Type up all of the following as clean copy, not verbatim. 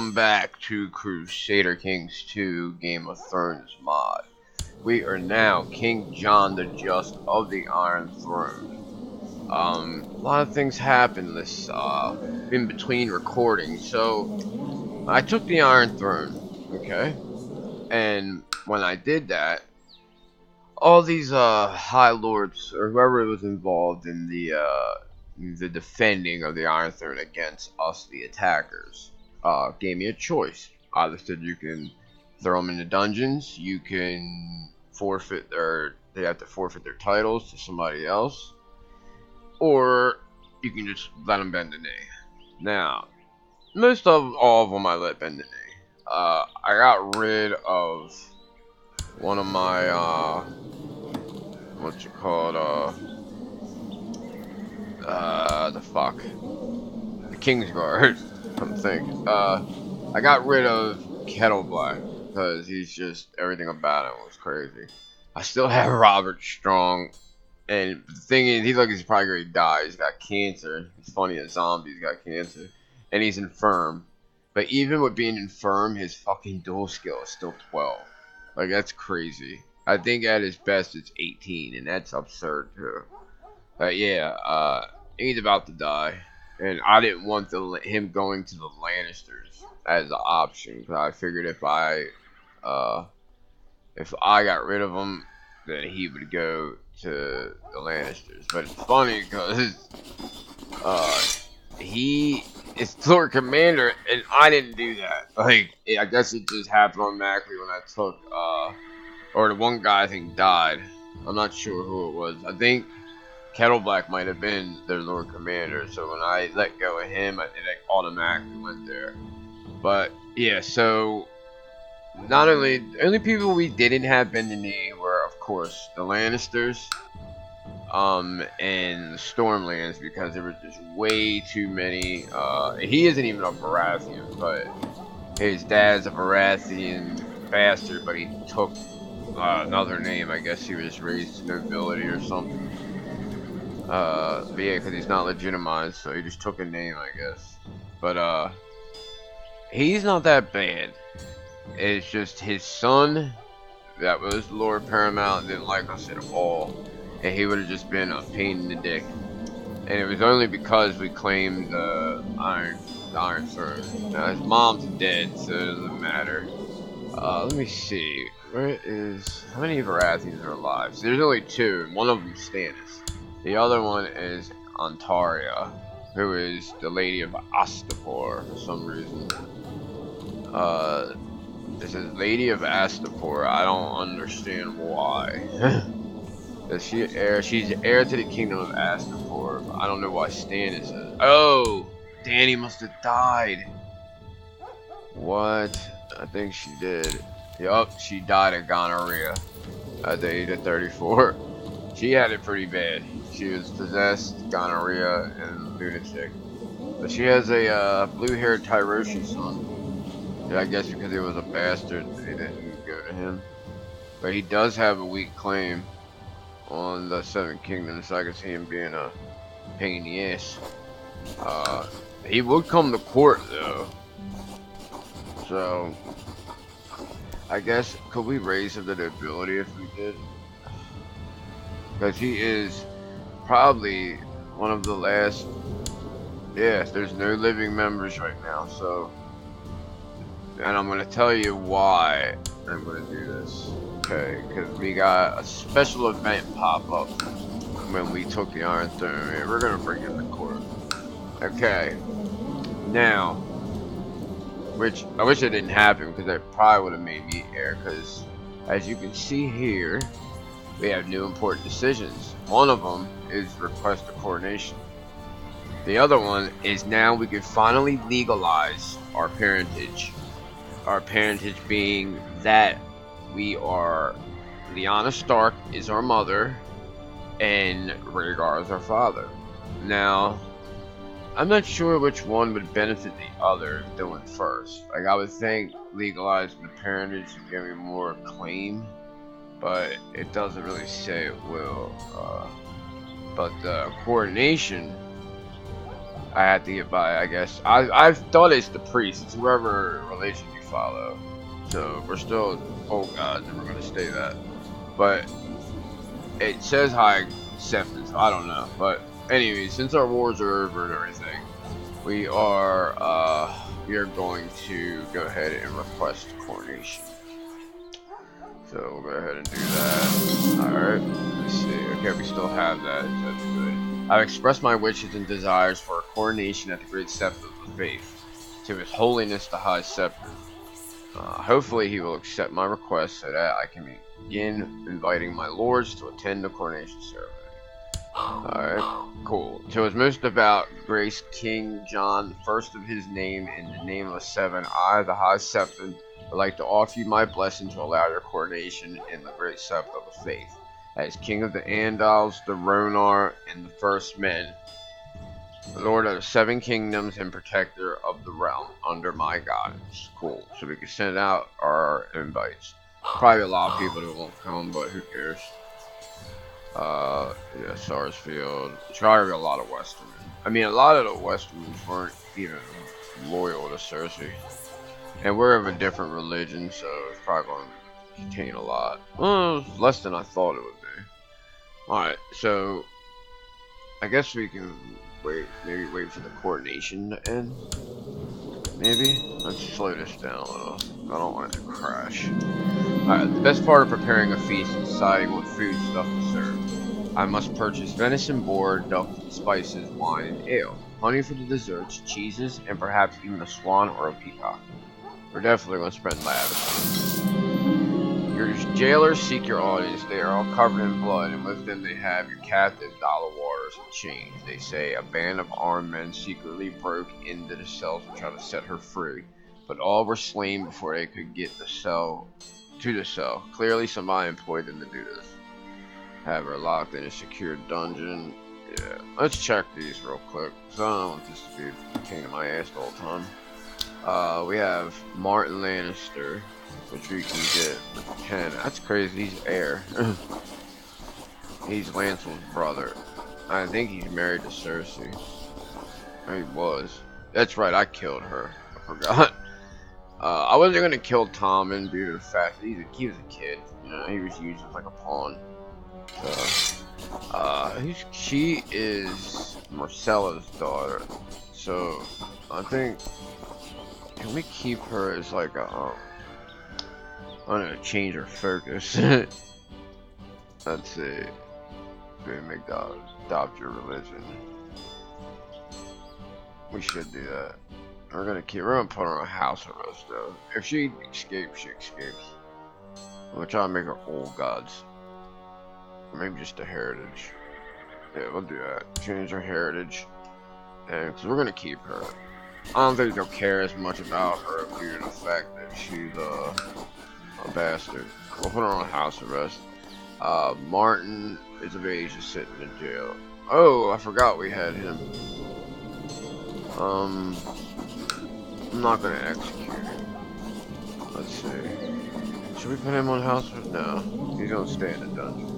Welcome back to Crusader Kings 2 Game of Thrones mod. We are now King Jon the Just of the Iron Throne. A lot of things happened this in between recordings. So I took the Iron Throne, okay? And when I did that, all these high lords or whoever was involved in the defending of the Iron Throne against us, the attackers, gave me a choice. Either said you can throw them into dungeons, you can forfeit they have to forfeit their titles to somebody else, or you can just let them bend the knee. Now, all of them I let bend the knee. I got rid of one of my what's it called, the Kingsguard. I'm thinking. I got rid of Kettle Black because he's just everything about him was crazy. I still have Robert Strong, and the thing is, he's probably gonna die. He's got cancer. It's funny, a zombie's got cancer, and he's infirm. But even with being infirm, his fucking dual skill is still 12. Like, that's crazy. I think at his best it's 18, and that's absurd too. But yeah, he's about to die, and I didn't want him going to the Lannisters as an option, because I figured if I got rid of him, then he would go to the Lannisters. But it's funny because he is Lord Commander, and I didn't do that. Like, I guess it just happened automatically when I took or the one guy I think died. I'm not sure who it was. I think Kettle Black might have been their Lord Commander, so when I let go of him, it automatically went there. But yeah, so the only people we didn't have bend the knee were, of course, the Lannisters, and the Stormlands, because there were just way too many. He isn't even a Baratheon, but his dad's a Baratheon bastard, but he took another name. I guess he was raised to nobility or something. But yeah, because he's not legitimized, so he just took a name, I guess. But he's not that bad. It's just his son that was Lord Paramount didn't like us at all, and he would have just been a pain in the dick. And it was only because we claimed the Iron Throne. Now his mom's dead, so it doesn't matter. Let me see. How many Baratheons are alive? So there's only two, and one of them is Stannis. The other one is Ontaria, who is the Lady of Astapor for some reason. This is Lady of Astapor. I don't understand why. She's heir to the kingdom of Astapor. I don't know why Stannis is. Oh, Dany must have died. What? I think she did. Yup, she died of gonorrhea at the age of 34. She had it pretty bad. She was possessed, gonorrhea, and lunatic. But she has a blue-haired Tyroshian son. Yeah, I guess because he was a bastard, they didn't go to him. But he does have a weak claim on the Seven Kingdoms, so I can see him being a pain in the ass. He would come to court, though. So, I guess, could we raise him to the ability if we did? Because he is probably one of the last. Yeah, there's no living members right now, so. And I'm going to tell you why I'm going to do this. Okay, because we got a special event pop up when we took the Iron Throne. We're going to bring him to court. Okay, now, which I wish it didn't happen, because that probably would have made me heir, because as you can see here, we have new important decisions. One of them is request a coronation. The other one is now we can finally legalize our parentage. Our parentage being that we are Lyanna Stark is our mother, and Rhaegar is our father. Now, I'm not sure which one would benefit the other doing first. Like, I would think legalizing the parentage would give me more claim, but it doesn't really say it will. But the coronation, I had to get by, I guess. I thought it's the priest. It's whoever religion you follow. So we're still old gods, and we're gonna stay that. But it says high acceptance. So I don't know. But anyway, since our wars are over and everything, we are going to go ahead and request coronation. So we'll go ahead and do that. Alright. Let's see. Okay, we still have that. That's good. I've expressed my wishes and desires for a coronation at the Great Scepter of the Faith to His Holiness the High Scepter. Hopefully he will accept my request so that I can begin inviting my lords to attend the coronation ceremony. Alright, cool. To His most devout grace, King Jon, first of his name in the name of 7, I, the High Septon, would like to offer you my blessing to allow your coronation in the Great Scepter of the Faith. As King of the Andals, the Ronar, and the First Men, Lord of the 7 kingdoms and protector of the realm under my guidance. Cool. So we can send out our invites. Probably a lot of people that won't come, but who cares? Yeah, Sarsfield. It's probably a lot of Westermen. I mean, a lot of the Westermans weren't even loyal to Cersei. And we're of a different religion, so it's probably going to contain a lot. Well, less than I thought it would be. Alright, so I guess we can maybe wait for the coronation to end. Maybe? Let's slow this down a little. I don't want it to crash. Alright, the best part of preparing a feast is deciding what food stuff to serve. I must purchase venison, boar, duck, spices, wine, and ale, honey for the desserts, cheeses, and perhaps even a swan or a peacock. We're definitely going to spend lavish. Your jailers seek your audience. They are all covered in blood, and with them they have your captive, Dollar Waters, and chains. They say a band of armed men secretly broke into the cells to try to set her free, but all were slain before they could get to the cell. Clearly somebody employed them to do this. Have her locked in a secure dungeon. Yeah, let's check these real quick, because I don't want this to be a pain in my ass the whole time. We have Martin Lannister, which we can get with 10. That's crazy, he's heir. He's Lancel's brother. I think he's married to Cersei. Or he was. That's right, I killed her. I forgot. I wasn't going to kill Tommen due to the fact that he was a kid. You know, he was used as like a pawn. She is Marcella's daughter. So, I think... Can we keep her as like a... I'm gonna change her focus. Let's see. Make adopt your religion. We should do that. We're gonna put her on house arrest though. If she escapes, she escapes. We'll try to make her old gods. Or maybe just a heritage. Yeah, we'll do that. Change her heritage. And cause we're gonna keep her. I don't think they'll care as much about her due to the fact that she's a bastard. We'll put her on house arrest. Martin is of age to sit in jail. Oh, I forgot we had him. I'm not gonna execute him. Let's see. Should we put him on house arrest? No, he's gonna stay in the dungeon.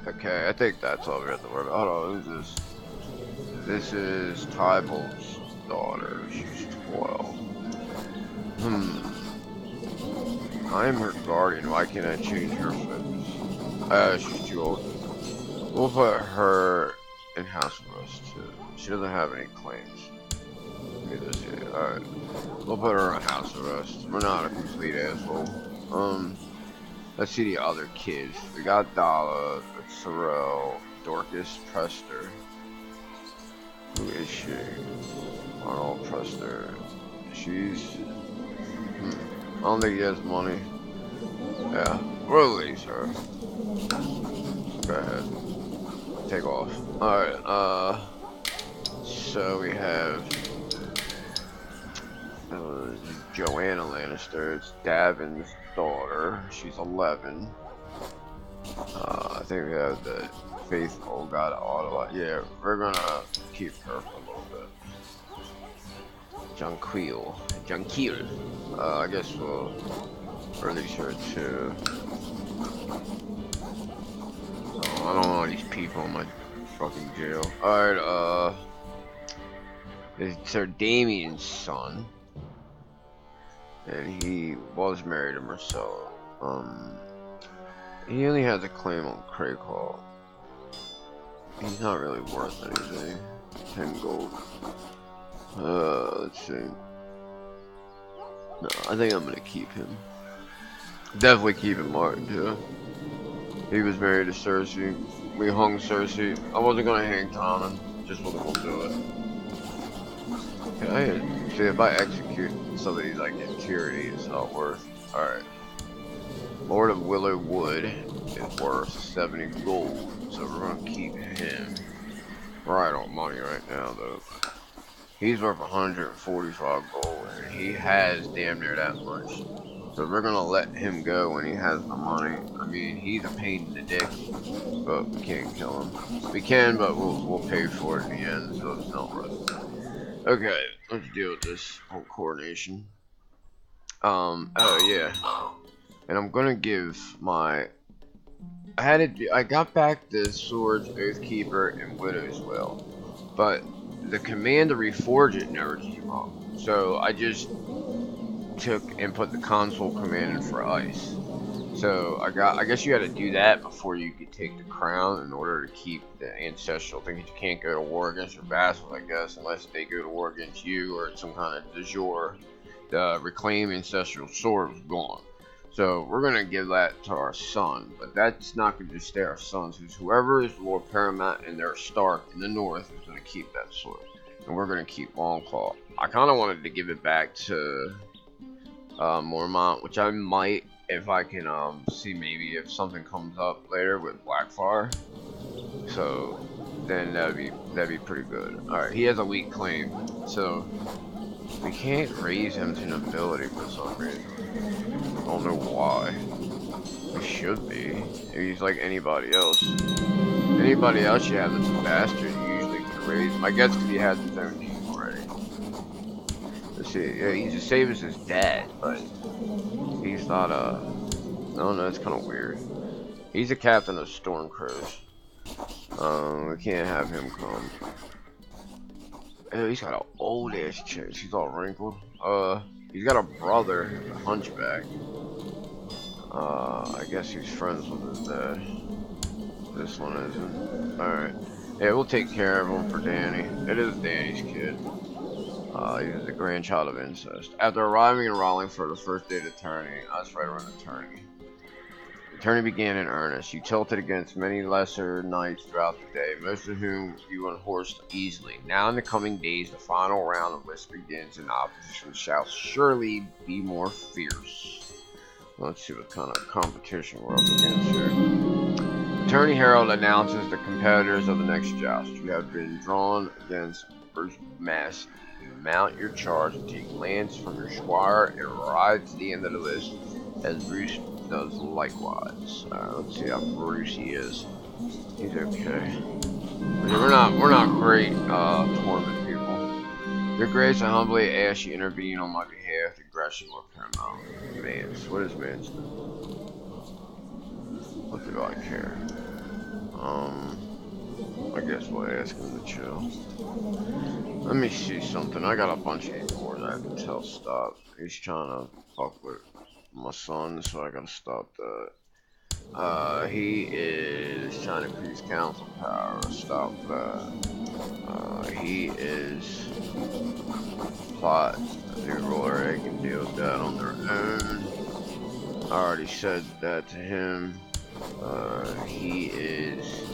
Okay, I think that's all we have to worry about. Hold on, who's this? This is Tybalt's daughter. She's 12. I am her guardian. Why can't I change her focus? She's too old. We'll put her in house arrest too. She doesn't have any claims. Neither does she. Alright. We'll put her on house arrest. We're not a complete asshole. Let's see the other kids. We got Dala, Sorrel, Dorcas, Prester. Who is she? Arnold Prester. She's... I don't think he has money. Yeah, we'll release her. Go ahead. Take off. Alright, so we have... Joanna Lannister. It's Davin's daughter. She's 11. I think we have the faithful god Autolot. Yeah, we're gonna keep her for a little bit. Jonquil. I guess we'll release her too. Oh, I don't want these people on my fucking jail. Alright, it's Sir Damien's son. And he was married to Marcella. He only has a claim on Craig Hall. He's not really worth anything. 10 gold. Let's see. No, I think I'm gonna keep him. Definitely keeping Martin too. He was married to Cersei. We hung Cersei. I wasn't gonna hang Tommen. Just wasn't gonna do it. Okay, see if I execute somebody like in Tyranny, it's not worth. Alright. Lord of Willow Wood is worth 70 gold, so we're gonna keep him. Right on money right now though. He's worth 145 gold, and he has damn near that much. So we're gonna let him go when he has the money. I mean, he's a pain in the dick, but we can't kill him. We can, but we'll pay for it in the end, so it's not worth it. Okay, let's deal with this whole coronation. Oh yeah, and I'm gonna give my. I got back the swords, Oathkeeper, and Widow's Well, but the command to reforge it never came up. So I just took and put the console command in for ice. So I guess you had to do that before you could take the crown in order to keep the ancestral thing. You can't go to war against your vassals, I guess, unless they go to war against you or some kind of de jure. The reclaim ancestral sword was gone. So we're gonna give that to our son, but that's not gonna just stay our son's. Because whoever is Lord Paramount and their Stark in the north is gonna keep that sword, and we're gonna keep Longclaw. I kind of wanted to give it back to Mormont, which I might if I can see maybe if something comes up later with Blackfire. So then that'd be pretty good. All right, he has a weak claim, so we can't raise him to nobility for some reason. I don't know why. He should be. He's like anybody else. Anybody else you have that's a bastard, you usually can raise him. I guess because he has his own name already. Let's see. Yeah, he's the same as his dad, but he's not a. No, that's kind of weird. He's a captain of Stormcrows. We can't have him come. Oh, he's got an old ass chick. She's all wrinkled. He's got a brother, a hunchback. I guess he's friends with his dad. This one isn't. Alright. Yeah, we'll take care of him for Danny. It is Danny's kid. He's the grandchild of incest. After arriving in Wallingford, the first day of the tourney, that's right around the tourney. The tourney began in earnest. You tilted against many lesser knights throughout the day, most of whom you unhorsed easily. Now in the coming days, the final round of lists begins, and opposition shall surely be more fierce. Let's see what kind of competition we're up against here. The Tourney Herald announces the competitors of the next joust. You have been drawn against Bruce Massey. Mount your charge and take lance from your squire and ride to the end of the list, as Bruce does likewise. Let's see how Bruce he is. He's okay. We're not great tournament people. Your Grace, I humbly ask you intervene on my behalf to Gresham or Paramount. Mance. What is Mance do? What do I care? I guess we'll ask him to chill. Let me see something. I got a bunch of imports I can tell stop. He's trying to fuck with my son, so I gotta stop that. He is trying to increase council power. Stop that. He is plot new ruler. They can deal with that on their own. I already said that to him. He is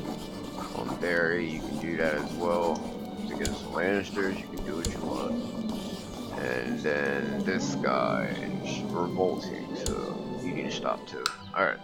on Barry. You can do that as well. Against the Lannisters, you can do what you want. And then this guy is revolting, so you need to stop too. Alright.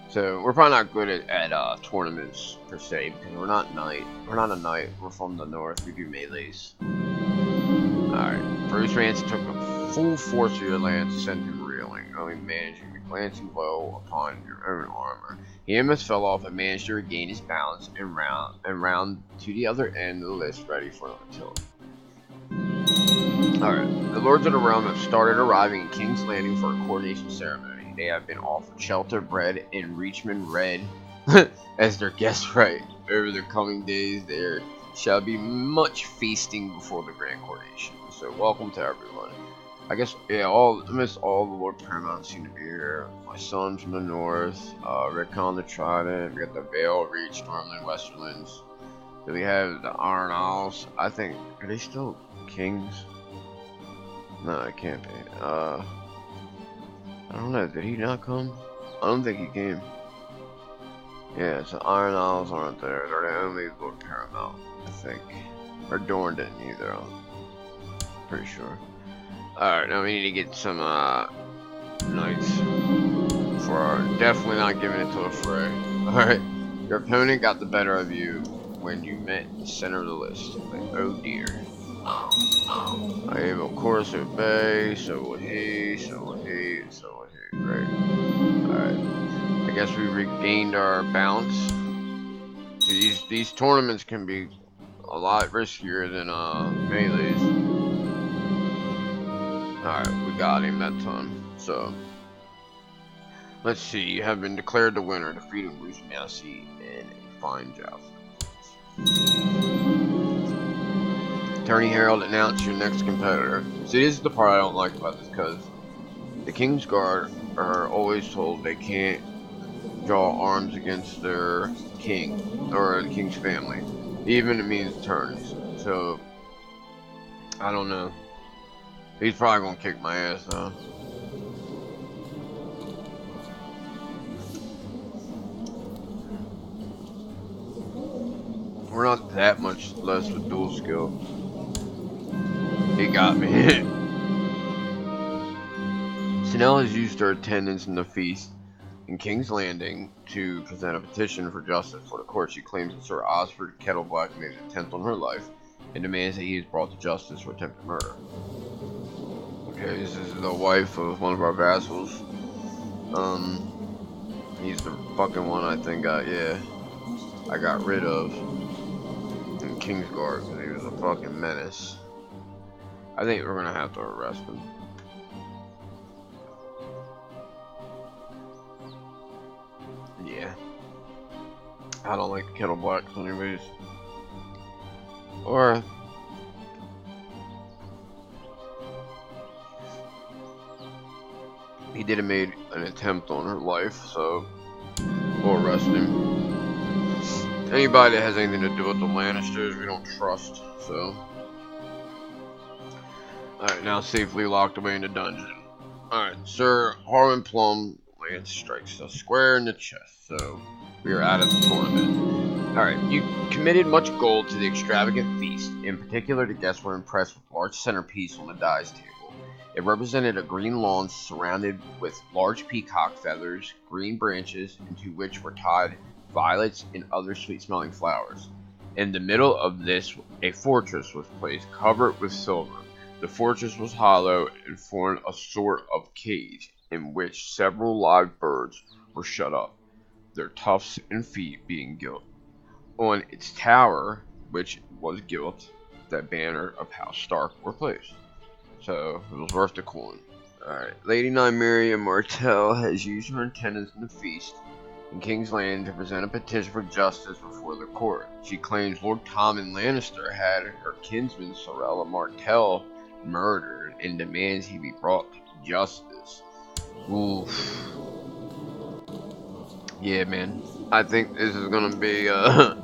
So we're probably not good at tournaments per se, because we're not knight. We're not a knight. We're from the north. We do melees. Alright. Bruce Rance took the full force of your lance and sent him reeling, only managing to glancing blow upon your own armor. He almost fell off and managed to regain his balance and round to the other end of the list, ready for an artillery. Alright, the Lords of the Realm have started arriving in King's Landing for a coronation ceremony. They have been offered shelter, bread, and Reachman Red as their guest right. over the coming days there shall be much feasting before the grand coronation. So welcome to everyone. I guess, yeah, almost all the Lord Paramount seem to be here. My son from the north, Rick on the Trident, we got the Vale Reach, Stormland, Westerlands. Do we have the Iron Isles? I think, are they still kings? No, it can't be. I don't know, did he not come? I don't think he came. Yeah, so Iron Isles aren't there. They're the only Lord Paramount, I think. Or Dorne didn't either, I'm pretty sure. Alright, now we need to get some knights for our, definitely not giving it to a fray. Alright, your opponent got the better of you when you met the center of the list. Like, oh dear. I will of course obey, so will he, so will he, and so will he. Great. Alright. I guess we regained our balance. See, these tournaments can be a lot riskier than melees. Alright, we got him that time. So let's see, you have been declared the winner, defeating Bruce Massey in a fine joust. Attorney Herald, announce your next competitor. See, this is the part I don't like about this, because the King's Guard are always told they can't draw arms against their king, or the king's family, even it means attorneys. So, I don't know. He's probably gonna kick my ass, though. We're not that much less with dual skill. He got me. Snell has used her attendance in the feast in King's Landing to present a petition for justice for the court. She claims that Sir Osford Kettleblack made an attempt on her life and demands that he is brought to justice for attempted murder. Okay, this is the wife of one of our vassals. He's the fucking one I think I got rid of in Kingsguard because he was a fucking menace. I think we're gonna have to arrest him. Yeah. I don't like the Kettleblacks anyways. Or he did have made an attempt on her life, so we'll arrest him. Anybody that has anything to do with the Lannisters, we don't trust, so. Alright, now safely locked away in the dungeon. Alright, Sir Harwin Plum Lance strikes us square in the chest, so we are out of the tournament. Alright, you committed much gold to the extravagant feast. In particular, the guests were impressed with a large centerpiece on the dice table. It represented a green lawn surrounded with large peacock feathers, green branches, into which were tied violets and other sweet-smelling flowers. In the middle of this, a fortress was placed, covered with silver. The fortress was hollow and formed a sort of cage in which several live birds were shut up, their tufts and feet being gilt. On its tower, which was gilt, the banner of House Stark were placed. So, it was worth the coin. Alright, Lady Nymeria Martell has used her attendance in the feast in King's Landing to present a petition for justice before the court. She claims Lord Tommen Lannister had her kinsman Sorella Martell murdered and demands he be brought to justice. Oof. Yeah, man. I think this is gonna be our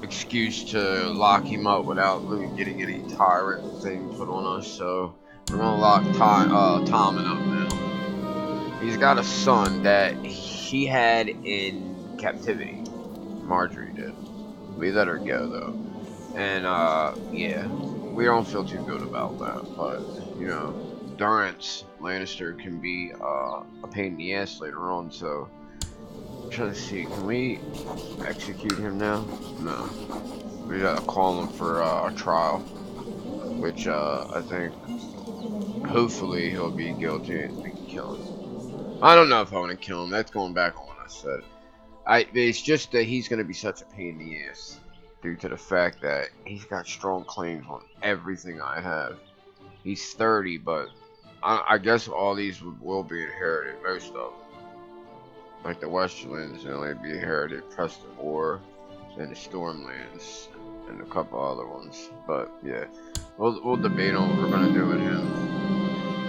excuse to lock him up without really getting any tyrant thing put on us. So we're gonna lock Tommen up now. He's got a son that he had in captivity. Marjorie did. We let her go though. And yeah, we don't feel too good about that. But you know, Durrance Lannister can be a pain in the ass later on. So I'm trying to see, can we execute him now? No. We gotta call him for a trial, which I think hopefully he'll be guilty and we can kill him. I don't know if I want to kill him. That's going back on what I said. It's just that he's gonna be such a pain in the ass due to the fact that he's got strong claims on everything I have. He's 30, but I guess all these will be inherited, most of them. Like the Westerlands only be inherited Preston War and the Stormlands and a couple other ones. But yeah, we'll debate on what we're gonna do with him.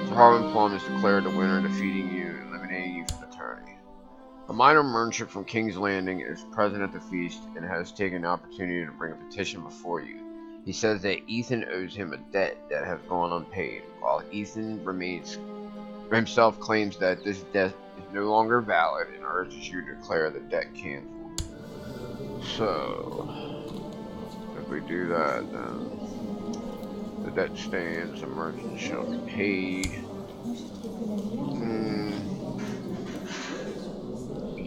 So Harlan Plum is declared the winner, defeating you, eliminating you from the tourney. A minor merchant from King's Landing is present at the feast and has taken the opportunity to bring a petition before you. He says that Ethan owes him a debt that has gone unpaid, while Ethan himself claims that this debt is no longer valid and urges you to declare the debt canceled. So, if we do that, then the debt stands, the merchant shall be paid.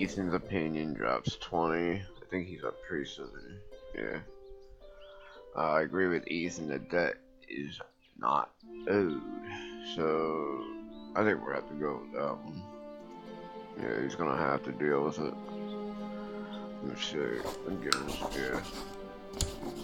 Ethan's opinion drops 20. I think he's up pretty soon. Yeah. I agree with Ethan, the debt is not owed. So, I think we're going to have to go with that one. Yeah, he's going to have to deal with it. Let's see. Yeah.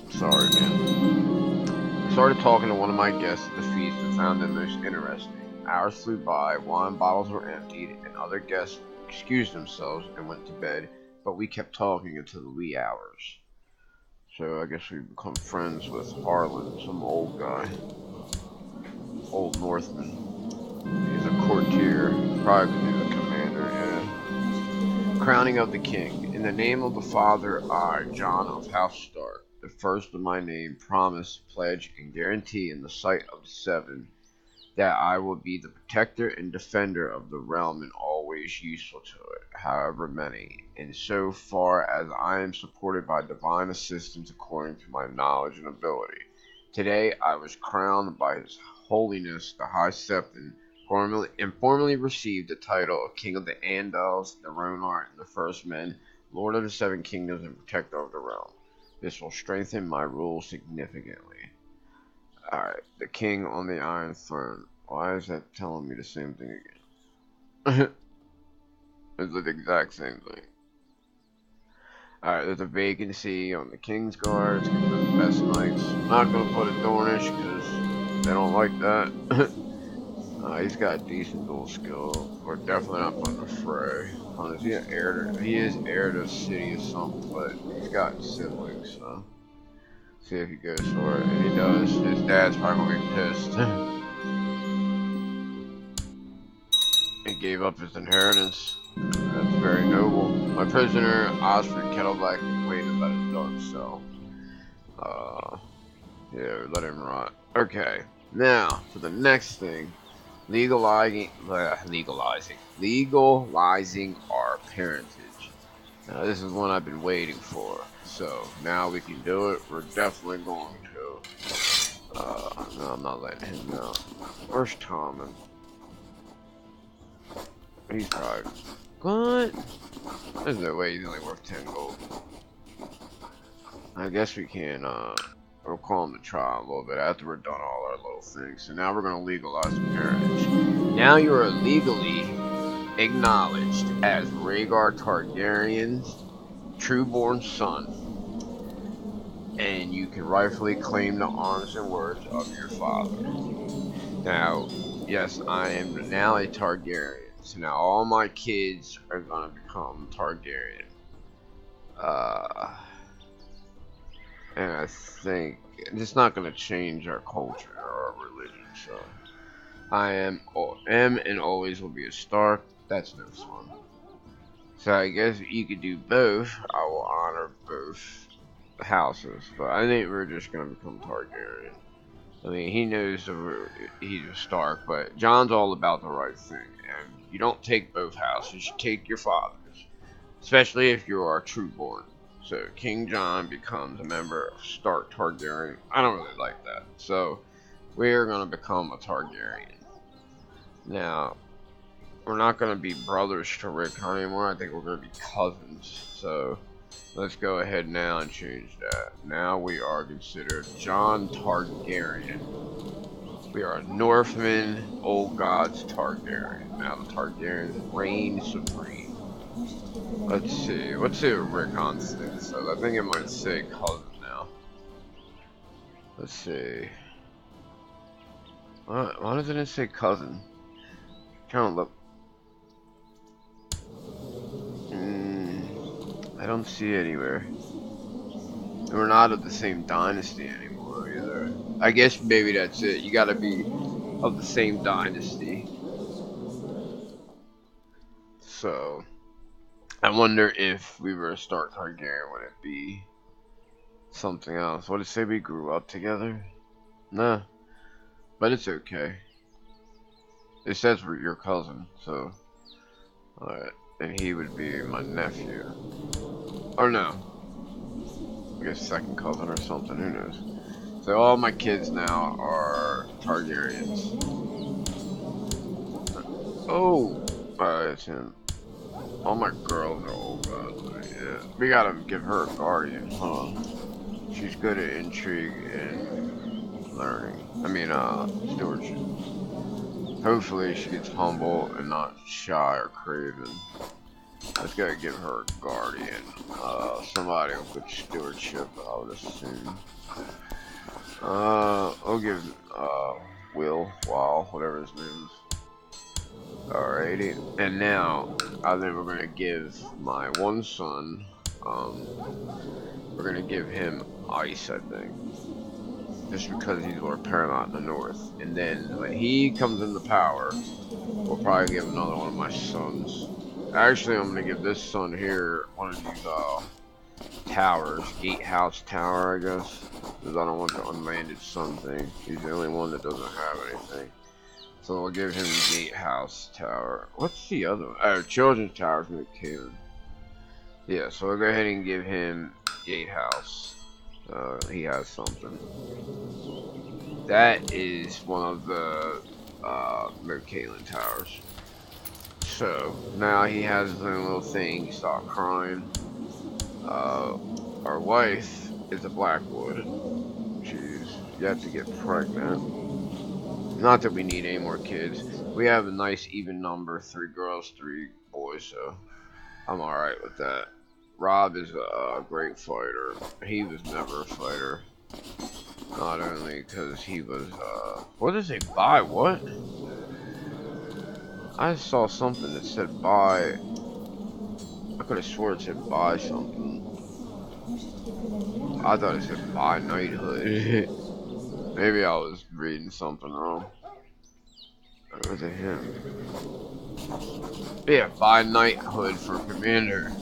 Sorry, man. I started talking to one of my guests at the feast and found them most interesting. Hours flew by, wine bottles were emptied, and other guests excused themselves and went to bed, but we kept talking until the wee hours. So I guess we become friends with Harlan, some old guy. Old Northman. He's a courtier, probably the commander, yeah. Crowning of the king. In the name of the Father, I, Jon of House Stark, the first of my name, promise, pledge, and guarantee in the sight of the seven that I will be the protector and defender of the realm and always useful to it, however many, and so far as I am supported by divine assistance according to my knowledge and ability. Today I was crowned by His Holiness the High Septon, formally received the title of King of the Andals, the Ronart, and the First Men, Lord of the Seven Kingdoms, and Protector of the Realm. This will strengthen my rule significantly. Alright, the king on the Iron Throne. Why is that telling me the same thing again? It's the exact same thing. Alright, there's a vacancy on the King's Guard. It's gonna be the best knights. I'm not gonna put a Dornish because they don't like that. He's got a decent dual skill. We're definitely not putting a Frey. Is he an heir to, he is heir to a city or something, but he's got siblings, so. See if he goes for it. And he does. His dad's probably gonna be pissed. He gave up his inheritance. That's very noble. My prisoner, Osford Kettleblack, complained about his dark self. Yeah, let him rot. Okay, now for the next thing, legalizing our parentage. Now this is one I've been waiting for. So now we can do it. We're definitely going to. No, I'm not letting him know. Where's Tommen? He's probably. What? There's no way he's only worth 10 gold. I guess we can, we'll call him to trial a little bit after we're done all our little things. So now we're going to legalize parentage. Now you are legally acknowledged as Rhaegar Targaryen's trueborn son. And you can rightfully claim the arms and words of your father. Now, yes, I am now a Targaryen. So now all my kids are gonna become Targaryen. And I think it's not gonna change our culture or our religion. So I am and always will be a Stark. That's no fun. So I guess you could do both. I will honor both houses, but I think we're just gonna become Targaryen. I mean, he knows he's a Stark, but Jon's all about the right thing, and you don't take both houses, you take your father's, especially if you are trueborn. So King Jon becomes a member of Stark Targaryen. I don't really like that, so we're gonna become a Targaryen. Now, we're not gonna be brothers to Rick anymore. I think we're gonna be cousins. So let's go ahead now and change that. Now we are considered Jon Targaryen. We are Northmen, old gods Targaryen. Now the Targaryens reign supreme. Let's see. Let's see what Rickon says. So I think it might say cousin now. Let's see. Why doesn't it say cousin? I'm trying to look. don't see anywhere. And we're not of the same dynasty anymore either. I guess maybe that's it. You gotta be of the same dynasty. So, I wonder if we were to start Targaryen, would it be something else? Would it say we grew up together? Nah, but it's okay. It says we're your cousin, so. Alright, and he would be my nephew. Or no. I guess second cousin or something, who knows. So all my kids now are Targaryens. Oh! Alright, it's him. All my girls are old gods. Yeah. We gotta give her a guardian, huh? She's good at intrigue and learning. Stewardship. Hopefully she gets humble and not shy or craven. Let's gotta give her a guardian. Somebody with good stewardship, I would assume. I'll give, Wow, whatever his name is. Alrighty. And now, I think we're gonna give my one son, we're gonna give him ice, I think. Just because he's Lord Paramount in the North. And then, when he comes into power, we'll probably give another one of my sons. Actually, I'm gonna give this son here one of these, towers. Gatehouse Tower, I guess. Because I don't want the unlanded son thing. He's the only one that doesn't have anything. So we'll give him Gatehouse Tower. What's the other one? Oh, Children's Tower from Caleb. Yeah, so we'll go ahead and give him Gatehouse. He has something. That is one of the Mercalin towers. So now he has his own little thing. Stop crying. Our wife is a Blackwood. She's yet to get pregnant. Not that we need any more kids. We have a nice even number, 3 girls, 3 boys, so I'm alright with that. Rob is a great fighter. He was never a fighter. Not only because he was, what does it say? Buy what? I saw something that said buy. I could have swore it said buy something. I thought it said buy knighthood. Maybe I was reading something wrong. Or was it him? Yeah, buy knighthood for commander.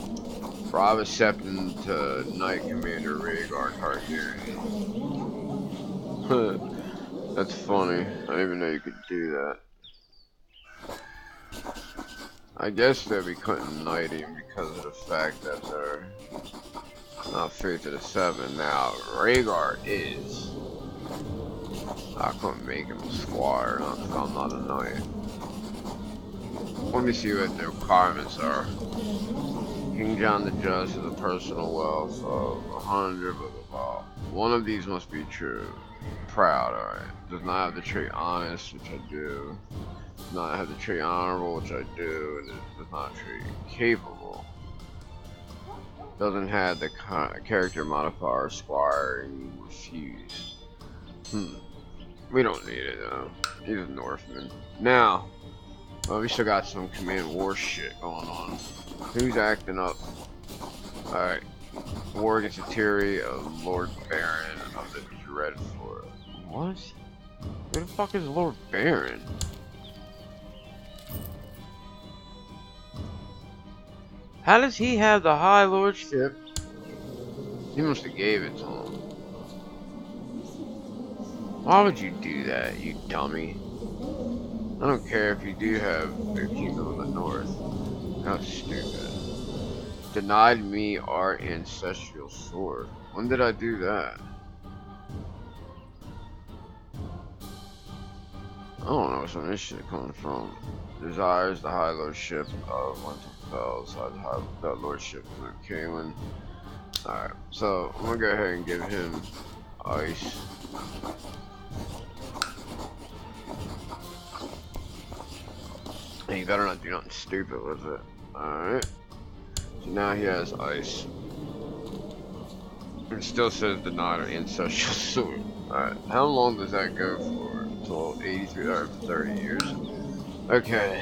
Rob is stepping to Knight Commander Rhaegar Targaryen. That's funny. I didn't even know you could do that. I guess that we couldn't knight him because of the fact that they're not Faith of the 7. Now, Rhaegar is. I couldn't make him a squire, not because I'm not a knight. Let me see what the requirements are. King Jon the Just has a personal wealth of 100, blah blah blah. One of these must be true. Proud, alright. Does not have the trait honest, which I do. Does not have the trait honorable, which I do. And it does not trait capable. Doesn't have the character modifier squire, and refuse. We don't need it though. He's a Northman. Now, well, we still got some command war shit going on. Who's acting up? Alright. War against Atiri of Lord Baron of the Dreadfort. What? Who the fuck is Lord Baron? How does he have the High Lordship? He must have gave it to him. Why would you do that, you dummy? I don't care if you do have the Kingdom of the North. That's stupid. Denied me our ancestral sword. When did I do that? I don't know where some of this shit comes from. Desires the High Lordship of Winterfell, the Lordship of Kaelin. Alright, so I'm gonna go ahead and give him ice. And you better not do nothing stupid with it. Alright. So now he has ice. It still says denied our ancestral sword. Alright, how long does that go for? Until 83 or 30 years? Okay.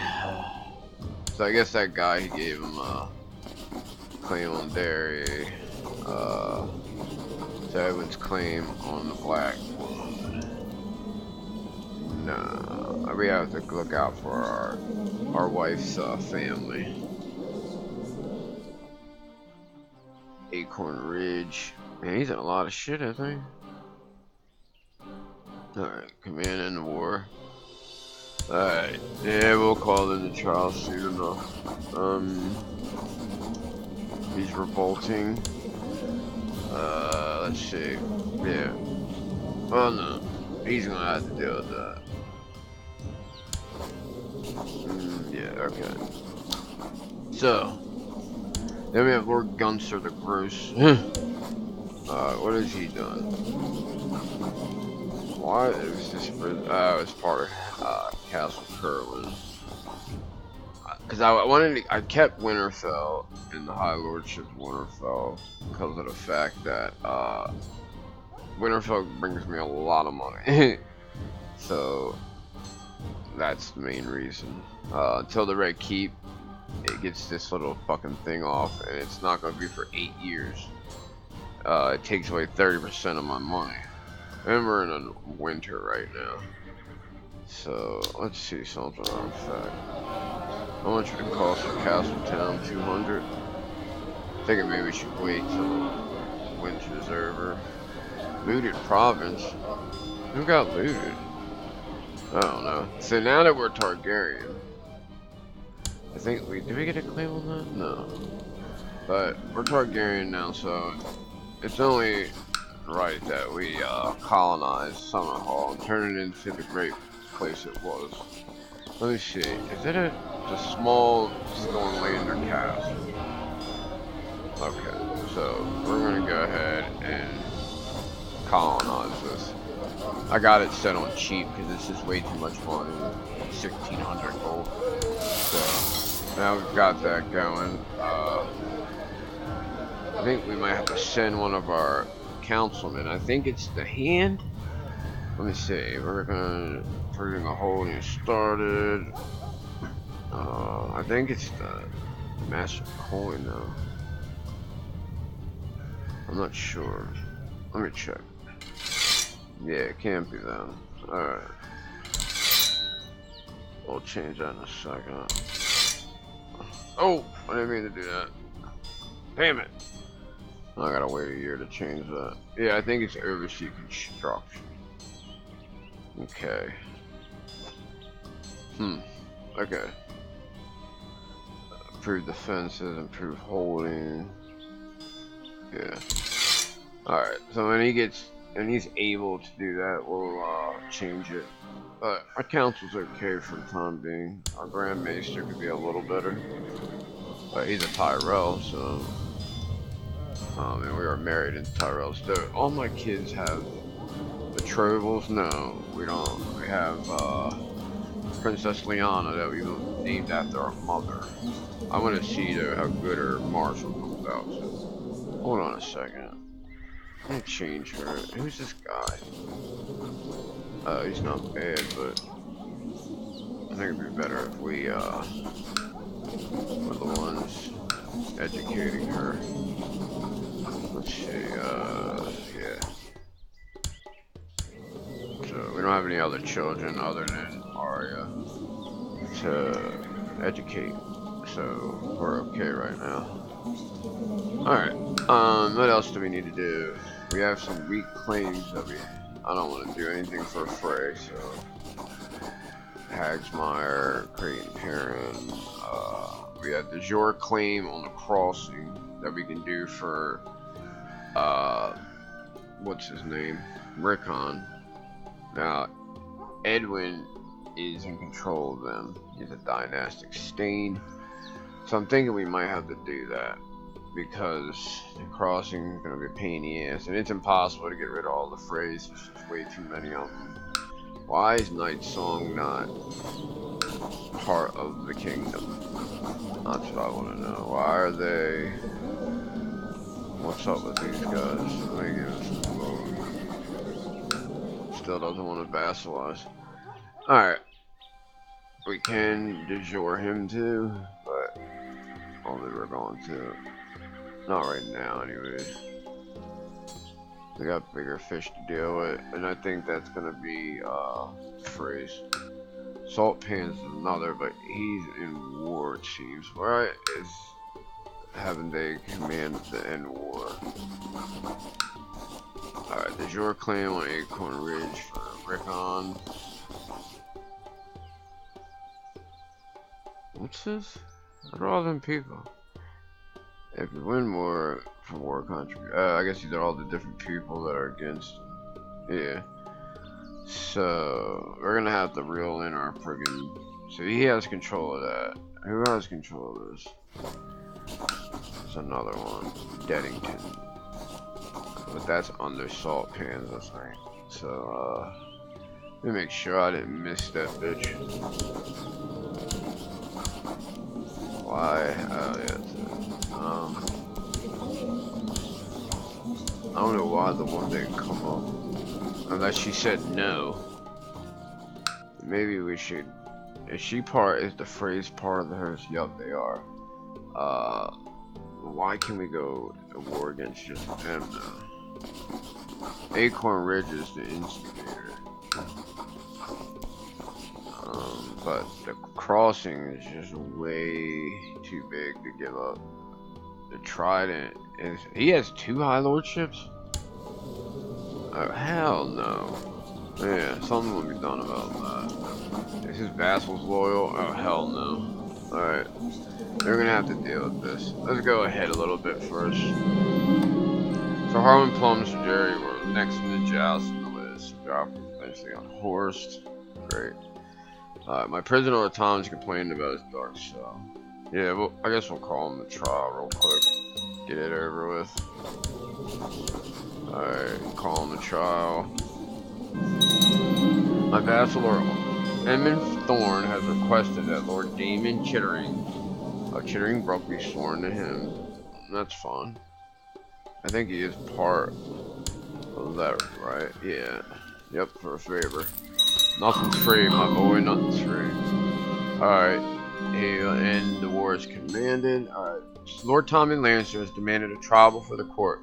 So I guess that guy, he gave him claim on dairy. Edwin's claim on the black one. No, we have to look out for our wife's family. Acorn Ridge. Man, he's in a lot of shit, I think. Alright, command in the war. Alright, yeah, we'll call in the trial soon enough. He's revolting. Let's see. Yeah. Well, no. He's gonna have to deal with that. Yeah, okay. So, then we have Lord Gunster the Gross. What has he done? Why is this for? It's part of Castle Curlin. Because I kept Winterfell in the High Lordship of Winterfell because of the fact that Winterfell brings me a lot of money. So that's the main reason. Until the Red Keep, it gets this little fucking thing off, and it's not going to be for 8 years. It takes away 30% of my money. And we're in a winter right now. So let's see something on fact. How much would it cost for Castletown? 200. Thinking maybe we should wait till winter's over. Looted province. Who got looted? I don't know. So now that we're Targaryen, I think did we get a claim on that? No. But we're Targaryen now, so it's only right that we colonize Summerhall and turn it into the great place it was. Let me see. Is it a small Stormlander castle? Okay, so we're gonna go ahead and colonize this. I got it set on cheap because this is way too much money. 1,600 gold. So now we've got that going. I think we might have to send one of our councilmen. I think it's the Hand. Let me see. We're gonna hold and started. I think it's the Master Coin though. I'm not sure. Let me check. Yeah, it can't be them. Alright. We'll change that in a second. Oh! I didn't mean to do that. Damn it! I gotta wait a year to change that. Yeah, I think it's Oversea Construction. Okay. Okay. Improve defenses, improve holding. Yeah. Alright, so when he's able to do that, we'll change it. But our council's okay for the time being. Our Grand Maester could be a little better. But he's a Tyrell, so and we are married in Tyrell. So all my kids have betrothals? No, we don't. We have Princess Lyanna that we named after our mother. I want to see though how good her martial comes out. So hold on a second. Let me change her. Who's this guy? He's not bad, but I think it'd be better if we were the ones educating her. Let's see, yeah. So we don't have any other children other than Arya to educate, so we're okay right now. Alright, what else do we need to do? We have some weak claims that I don't want to do anything for Frey, so Hagsmire, Creighton Perrin, we have the Jor claim on the crossing that we can do for what's his name? Rickon. Now, Edwin is in control of them. He's a dynastic stain. So I'm thinking we might have to do that. Because the crossing is going to be a pain in the ass. And it's impossible to get rid of all the Freys. There's just way too many of them. Why is Night Song not part of the kingdom? That's what I want to know. Why are they... What's up with these guys? Let me give this a vote. Still doesn't want to vassalize. Alright. We can de jure him too, but only we're going to. Not right now, anyways. We got bigger fish to deal with, and I think that's gonna be Freeze. Salt Pan's another, but he's in war, it seems. Why is haven't they commanded to end war? Alright, does your clan want Acorn Ridge for Rickon? What's this? What are all them people? If you win more for war contribution, I guess these are all the different people that are against them. Yeah. So we're gonna have to reel in our friggin'. So he has control of that. Who has control of this? There's another one, Deddington. But that's under Salt Pans, I think. So let me make sure I didn't miss that bitch. Why? Oh yeah. I don't know why the one didn't come up. Unless she said no. Maybe we should. Is she part? Is the phrase part of hers? Yup, they are. Why can we go to war against just them now? Acorn Ridge is the instigator. But the crossing is just way too big to give up. The Trident is. He has 2 High Lordships? Oh, hell no. Yeah, something will be done about that. Is his vassals loyal? Oh, hell no. Alright. They're gonna have to deal with this. Let's go ahead a little bit first. So Harwin Plums and Jerry were next in the joust in the list. Drop eventually unhorsed. Great. My prisoner Tom's complaining about his dark cell. Yeah, well, I guess we'll call him the trial real quick. Get it over with. Alright, call him the trial. My vassal Lord Edmund Thorne has requested that Lord Damon Chittering of Chittering Brook be sworn to him. That's fun. I think he is part of that, right? Yeah. Yep, for a favor. Nothing's free, my boy, nothing's free. Alright, and the war is commanded. Alright, Lord Tommy Lannister has demanded a trial before the court,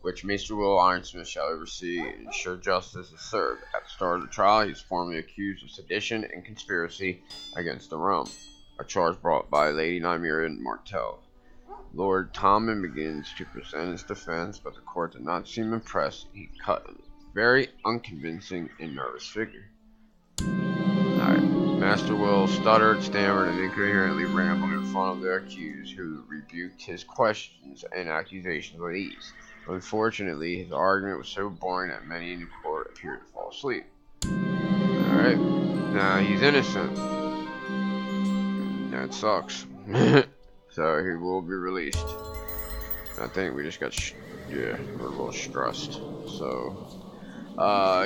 which Maester Will Ironsmith shall oversee and ensure justice is served. At the start of the trial, he is formally accused of sedition and conspiracy against the realm, a charge brought by Lady Nymeria Martell. Lord Tommen begins to present his defense, but the court did not seem impressed. He cut a very unconvincing and nervous figure. Alright. Master Will stuttered, stammered, and incoherently rambled in front of the accused, who rebuked his questions and accusations with ease. Unfortunately, his argument was so boring that many in the court appeared to fall asleep. Alright. Now, he's innocent. That sucks. So, he will be released. I think we just got, yeah, we're a little stressed. So,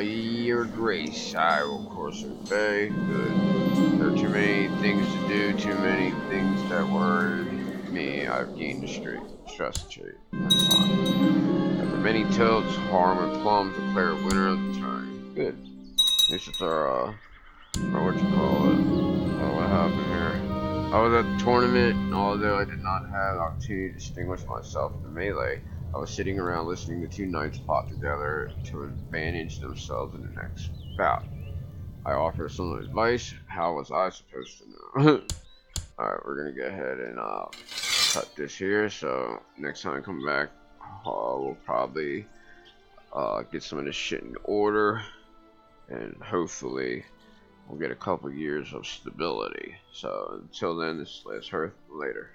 your grace, I will of course obey. Good. There are too many things to do, too many things that worry me. I've gained a stress trait. That's fine. After many tilts, Harm and Plums declare winner of the turn. Good. At least it's our, what you call it. Oh, what happened here? I was at the tournament, and although I did not have the opportunity to distinguish myself in the melee, I was sitting around listening to 2 knights plot together to advantage themselves in the next bout. I offered some advice. How was I supposed to know? Alright, we're gonna go ahead and cut this here. So next time I come back, we'll probably get some of this shit in order, and hopefully we'll get a couple years of stability. So until then, this is Last Hearth. Later.